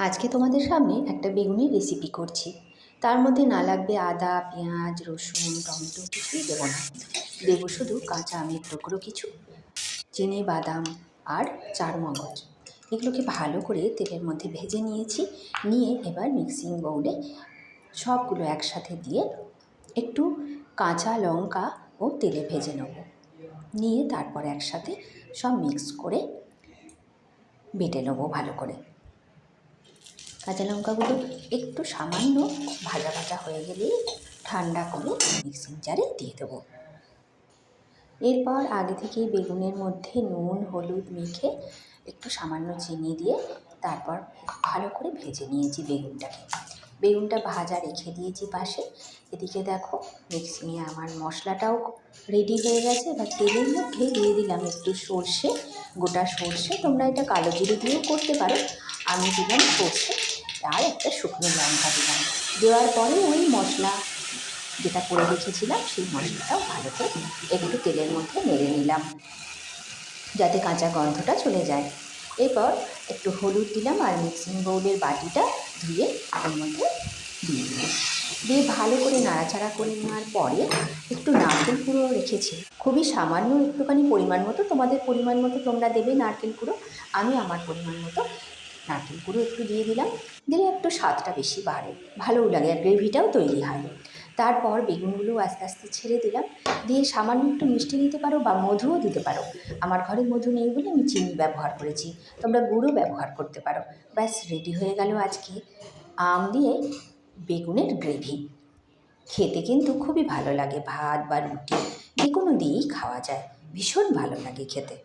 আজকে তোমাদের সামনে একটা বেগুনের রেসিপি করছি। তার মধ্যে না লাগবে আদা, পেঁয়াজ, রসুন, টমেটো, কিছুই দেবো না। দেবো শুধু কাঁচা আমের টুকরো কিছু, চিনি বাদাম আর চারমগজ। এগুলোকে ভালো করে তেলের মধ্যে ভেজে নিয়েছি। নিয়ে এবার মিক্সিং বাউলে সবগুলো একসাথে দিয়ে একটু কাঁচা লঙ্কা ও তেলে ভেজে নেব। নিয়ে তারপর একসাথে সব মিক্স করে বেটে নেবো ভালো করে। কাঁচা লঙ্কাগুলো একটু সামান্য ভাজা ভাজা হয়ে গেলেই ঠান্ডা করে মিক্সিং জারে দিয়ে দেবো। এরপর আগে থেকেই বেগুনের মধ্যে নুন হলুদ মেখে একটু সামান্য চিনি দিয়ে তারপর ভালো করে ভেজে নিয়েছি বেগুনটা ভাজা রেখে দিয়েছি পাশে। এদিকে দেখো মিক্সিংয়ে আমার মশলাটাও রেডি হয়ে গেছে। এবার তেলের মধ্যে দিয়ে দিলাম একটু সর্ষে, গোটা সর্ষে। তোমরা এটা কালো জিরে দিয়েও করতে পারো, আমি দিলাম সর্ষে আর একটা শুকনো লঙ্কা দিলাম। দেওয়ার পরে ওই মশলা যেটা করে রেখেছিলাম সেই মশলাটাও ভালো করে একটু তেলের মধ্যে নেড়ে নিলাম যাতে কাঁচা গন্ধটা চলে যায়। এরপর একটু হলুদ দিলাম আর মিক্সিং বাউলের বাটিটা ধুয়ে এর মধ্যে দিয়ে দিলাম। দিয়ে ভালো করে নাড়াচাড়া করে নেওয়ার পরে একটু নারকেল কুড়ো রেখেছি, খুবই সামান্য একটুখানি পরিমাণ মতো, তোমাদের পরিমাণ মতো তোমরা দেবে নারকেল কুড়ো। আমি আমার পরিমাণ মতো নারকেল কুড়ো একটু দিয়ে দিলাম, দিলে একটু স্বাদটা বেশি বাড়ে, ভালোও লাগে আর গ্রেভিটাও তৈরি হয়। তারপর বেগুনগুলো আস্তে আস্তে ছেড়ে দিলাম, দিয়ে সামান্য একটু মিষ্টি দিতে পারো বা মধুও দিতে পারো। আমার ঘরে মধু নেই বলে আমি চিনি ব্যবহার করেছি, তোমরা গুঁড়ো ব্যবহার করতে পারো। ব্যাস রেডি হয়ে গেল আজকে আম দিয়ে বেগুনের গ্রেভি। খেতে কিন্তু খুবই ভালো লাগে, ভাত বা রুটি যে কোনো দিয়েই খাওয়া যায়, ভীষণ ভালো লাগে খেতে।